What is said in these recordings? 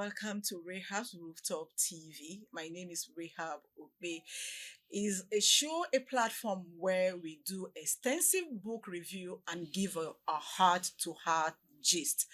welcome to Rehab's Rooftop TV. My name is Rehab Obe. Is a show, a platform where we do extensive book review and give a heart-to-heart gist.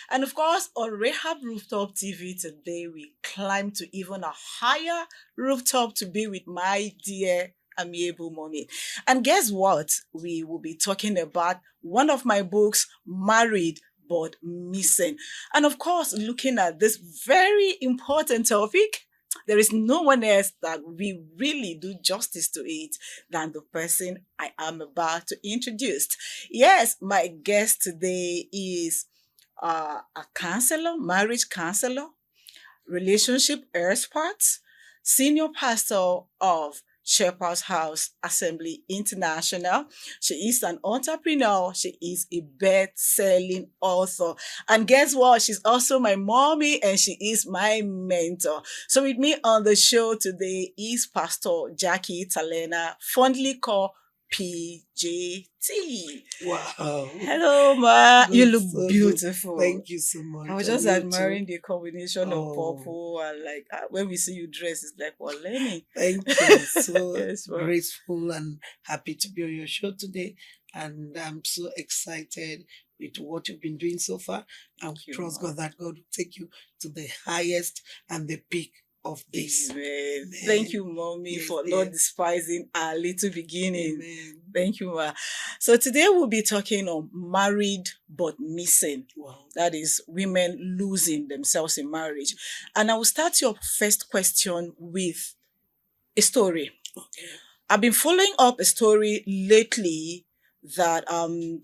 And of course, on Rehab Rooftop TV today, we climb to even a higher rooftop to be with my dear amiable mommy. And guess what? We will be talking about one of my books, Married but Missing. And of course, looking at this very important topic, there is no one else that we really do justice to it than the person I am about to introduce. Yes, my guest today is a counselor, marriage counselor, relationship expert, senior pastor of Shepherd's House Assembly International. She is an entrepreneur. She is a best-selling author. And guess what? She's also my mommy and she is my mentor. So with me on the show today is Pastor Jackie Talena, fondly called PJT. Wow. Hello, Ma. You Good, look so good. beautiful. Thank you so much. I was And just you admiring too. the combination of Oh, purple and like when we see you dress, it's like, well, let me. thank you. So Yes, well, grateful and happy to be on your show today. And I'm so excited with what you've been doing so far. And thank you, trust Ma. God that God will take you to the highest and the peak of this. Amen. Thank Amen. you, Mommy, Yes, for dear. not despising our little beginning. Amen. Thank you, Ma. So today we'll be talking on married but missing. Wow. That is women losing themselves in marriage. And I will start your first question with a story. Okay. I've been following up a story lately that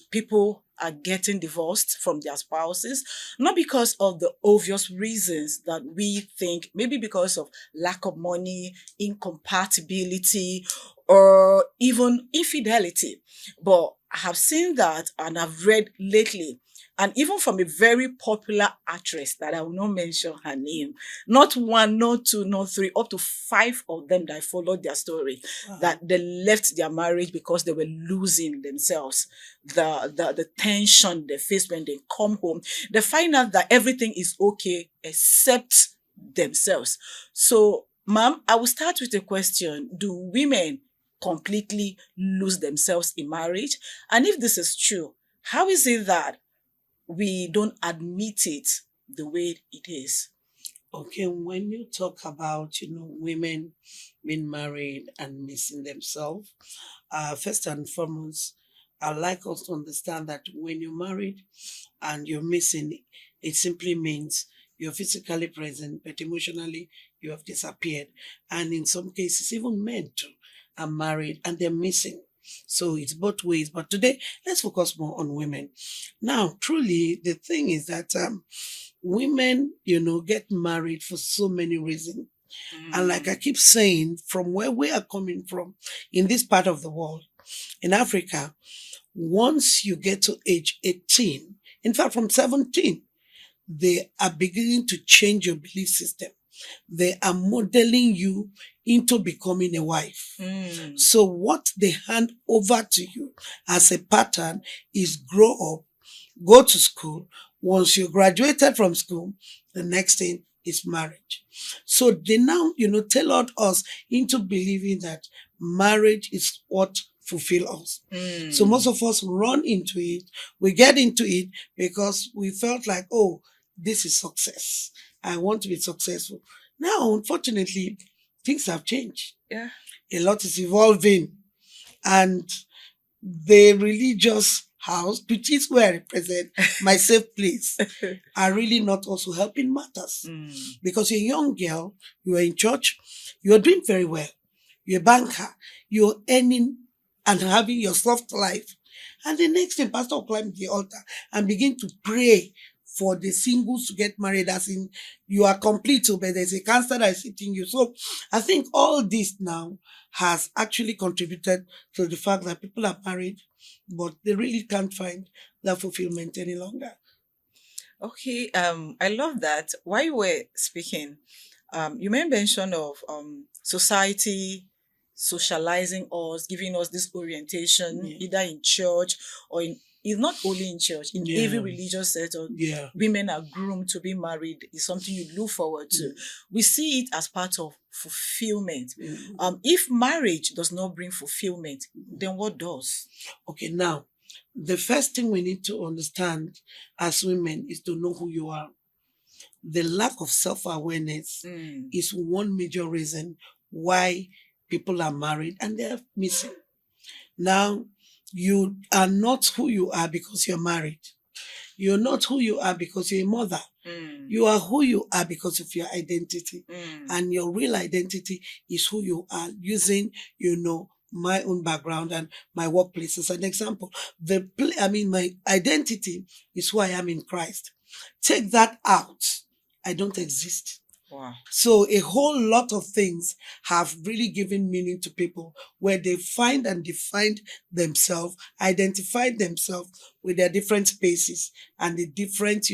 people are getting divorced from their spouses, not because of the obvious reasons that we think, maybe because of lack of money, incompatibility, or even infidelity. But I have seen that and I've read lately, and even from a very popular actress that I will not mention her name, not one, not two, not three, up to five of them that I followed their story, Wow. that they left their marriage because they were losing themselves. The tension they face when they come home, they find out that everything is okay except themselves. So, ma'am, I will start with a question. Do women completely lose themselves in marriage? And if this is true, how is it that we don't admit it the way it is? Okay, when you talk about, women being married and missing themselves, first and foremost, I'd like us to understand that when you're married and you're missing, it simply means you're physically present, but emotionally you have disappeared. And in some cases, even men too are married and they're missing. So it's both ways. But today, let's focus more on women. Now, truly, the thing is that women, get married for so many reasons. And like I keep saying, from where we are coming from in this part of the world, in Africa, once you get to age 18, in fact, from 17, they are beginning to change your belief system. They are modeling you into becoming a wife. So what they hand over to you as a pattern is grow up, go to school. Once you graduated from school, the next thing is marriage. So they now, tailored us into believing that marriage is what fulfill us. So most of us run into it. We get into it because we felt like, oh, this is success. I want to be successful. Now, unfortunately, things have changed. Yeah. A lot is evolving. And the religious house, which is where I represent my safe place, are really not also helping matters. Because you're a young girl, you are in church, you're doing very well. You're a banker, you're earning and having your soft life. And the next thing, pastor will climb the altar and begin to pray for the singles to get married, as in you are complete, but there's a cancer that is hitting you. So I think all this now has actually contributed to the fact that people are married, but they really can't find that fulfillment any longer. Okay, I love that. While you were speaking, you made mention of society socializing us, giving us this orientation, Yeah. either in church or it's not only in church, in every religious setting, Yeah. women are groomed to be married. It's something you look forward to. We see it as part of fulfillment. If marriage does not bring fulfillment, then what does? Okay, now, the first thing we need to understand as women is to know who you are. The lack of self-awareness is one major reason why people are married and they're missing. Now, you are not who you are because you're married. You're not who you are because you're a mother. You are who you are because of your identity. And your real identity is who you are, using, my own background and my workplace as an example. My identity is who I am in Christ. Take that out, I don't exist. Wow. So a whole lot of things have really given meaning to people where they find and define themselves, identified themselves with their different spaces and the different,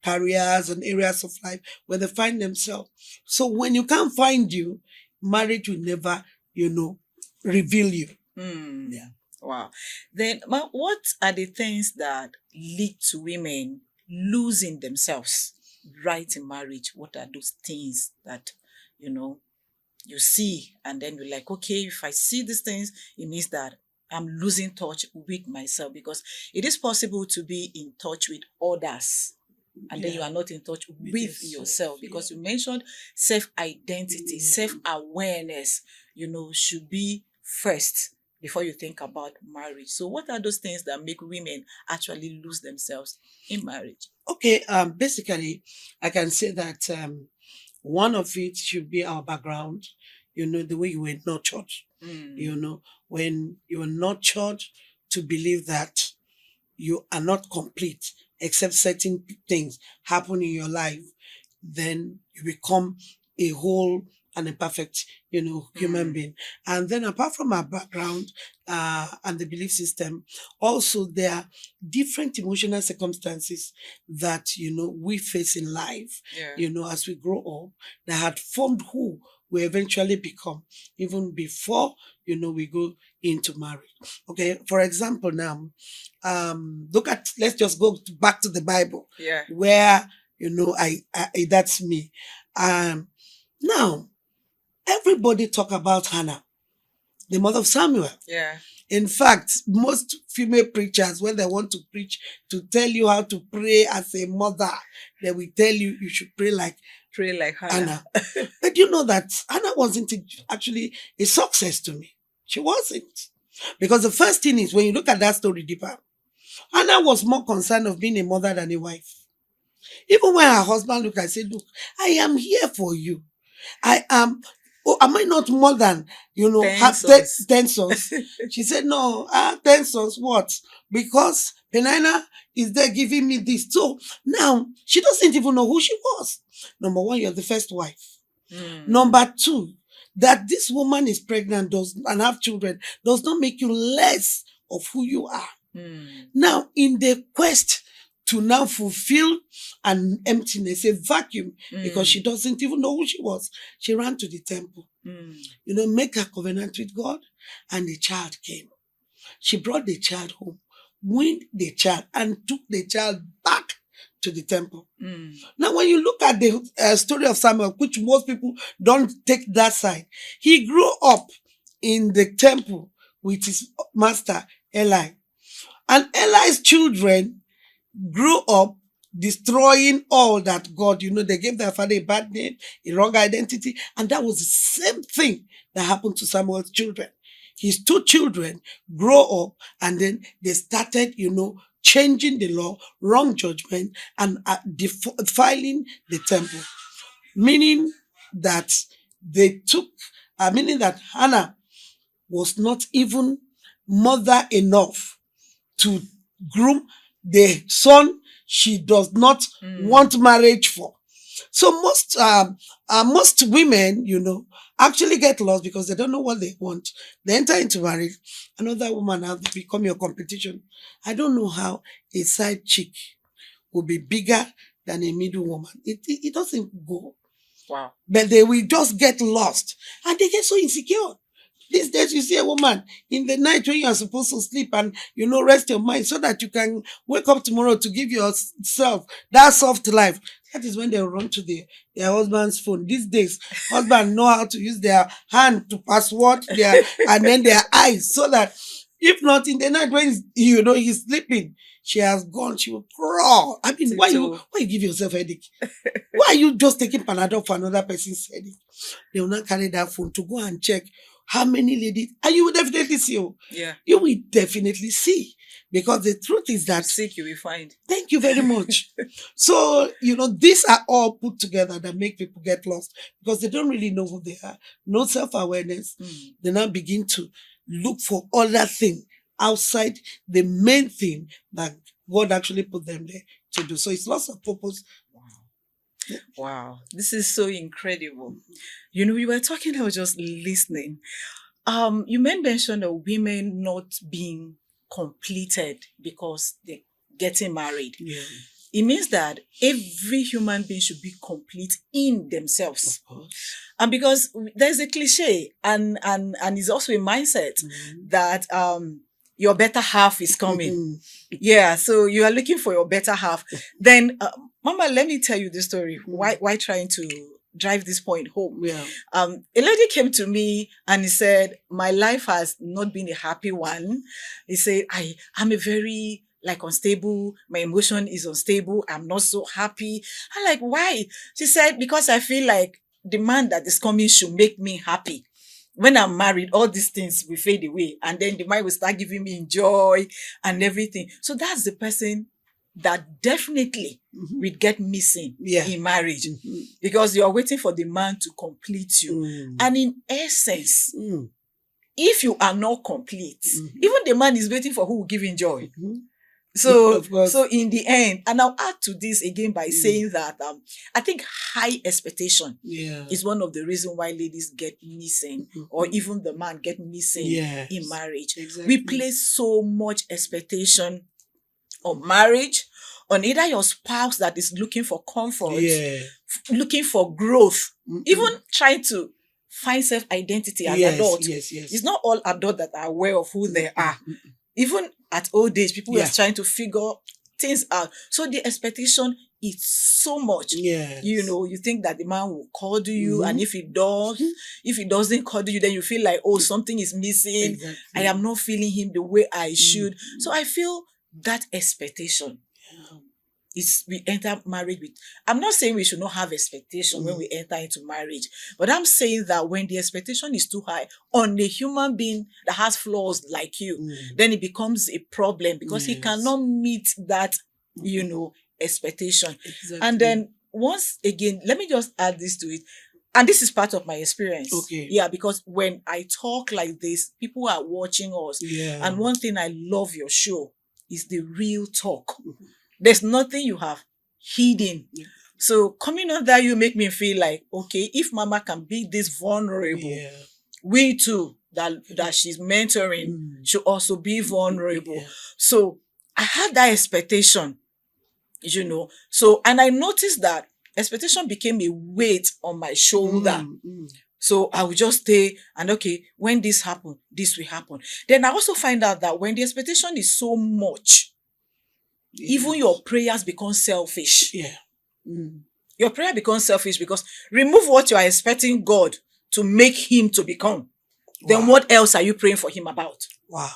careers and areas of life where they find themselves. So when you can't find you, marriage will never, reveal you. Yeah. Wow. Then what are the things that lead to women losing themselves right in marriage? What are those things that, you see and then you're like, okay, if I see these things, it means that I'm losing touch with myself, because it is possible to be in touch with others and then you are not in touch with yourself, because you mentioned self-identity, self-awareness, should be first before you think about marriage. So what are those things that make women actually lose themselves in marriage? Okay, basically, I can say that one of it should be our background, the way you were nurtured. When you were nurtured to believe that you are not complete except certain things happen in your life, then you become a whole and a perfect, human being. And then apart from our background and the belief system, also there are different emotional circumstances that, we face in life, as we grow up, that had formed who we eventually become, even before, we go into marriage. Okay, for example, now, let's just go back to the Bible, where, I that's me. Now, everybody talk about Hannah, the mother of Samuel. Yeah. In fact, most female preachers, when they want to preach to tell you how to pray as a mother, they will tell you should pray like Hannah. But you know that Hannah wasn't actually a success to me. She wasn't. Because the first thing is, when you look at that story deeper, Hannah was more concerned of being a mother than a wife. Even when her husband looked, I said, look, I am here for you. I am, am I not more than, 10 sons? She said, no, 10 sons, what? Because Penina is there giving me this. So now she doesn't even know who she was. Number one, you're the first wife. Number two, that this woman is pregnant and have children does not make you less of who you are. Now, in the quest to now fulfill an emptiness, a vacuum, because she doesn't even know who she was, she ran to the temple, make a covenant with God, and the child came. She brought the child home, weaned the child, and took the child back to the temple. Now, when you look at the story of Samuel, which most people don't take that side, he grew up in the temple with his master, Eli. And Eli's children grew up destroying all that God, they gave their father a bad name, a wrong identity. And that was the same thing that happened to Samuel's children. His two children grow up and then they started, changing the law, wrong judgment, and defiling the temple. Meaning that Hannah was not even mother enough to groom the son she does not want marriage for. So most women, actually get lost because they don't know what they want. They enter into marriage. Another woman has become your competition. I don't know how a side chick will be bigger than a middle woman. It doesn't go. Wow. But they will just get lost and they get so insecure. These days, you see a woman in the night when you are supposed to sleep and, rest your mind so that you can wake up tomorrow to give yourself that soft life. That is when they run to their husband's phone. These days, husbands know how to use their hand to password and then their eyes, so that if not in the night when he's sleeping, she has gone, she will crawl. I mean, why you give yourself headache? Why are you just taking Panadol for another person's headache? They will not carry that phone to go and check how many ladies, and you will definitely see. Yeah. You will definitely see. Because the truth is that seek you will find. Thank you very much. So, these are all put together that make people get lost because they don't really know who they are. No self-awareness. They now begin to look for other things outside the main thing that God actually put them there to do. So it's lots of purpose. Wow. This is so incredible. We were talking, I was just listening. You mentioned of women not being completed because they're getting married. Yeah. It means that every human being should be complete in themselves. Of course. And because there's a cliche and it's also a mindset that your better half is coming. Yeah, so you are looking for your better half. Then, Mama, let me tell you this story. Why trying to drive this point home? Yeah. A lady came to me and he said, my life has not been a happy one. He said, I'm a very unstable. My emotion is unstable. I'm not so happy. I'm like, why? She said, because I feel like the man that is coming should make me happy. When I'm married, all these things will fade away. And then the man will start giving me joy and everything. So that's the person that definitely will get missing in marriage. Because you're waiting for the man to complete you. And in essence, if you are not complete, even the man is waiting for who will give him joy. So in the end, and I'll add to this again by saying that I think high expectation is one of the reasons why ladies get missing, or even the man get missing in marriage. Exactly. We place so much expectation on marriage, on either your spouse that is looking for comfort, looking for growth, even trying to find self-identity as adult. It's not all adults that are aware of who they are. Even at old age, people are trying to figure things out. So the expectation is so much. You think that the man will cuddle you, and if he doesn't cuddle you, then you feel like, oh, something is missing. Exactly. I am not feeling him the way I should. So I feel that expectation is we enter marriage with. I'm not saying we should not have expectation when we enter into marriage, but I'm saying that when the expectation is too high on a human being that has flaws like you, then it becomes a problem because he cannot meet that, expectation. Exactly. And then once again, let me just add this to it. And this is part of my experience. Okay. Yeah, because when I talk like this, people are watching us. Yeah. And one thing I love your show is the real talk. There's nothing you have hidden. So coming on that, you make me feel like, okay, if Mama can be this vulnerable, we too, that she's mentoring, should also be vulnerable. So I had that expectation, So, and I noticed that expectation became a weight on my shoulder. So I would just stay and okay, when this happen, this will happen. Then I also find out that when the expectation is so much, even your prayers become selfish. Your prayer becomes selfish because remove what you are expecting God to make him to become. Then what else are you praying for him about? Wow.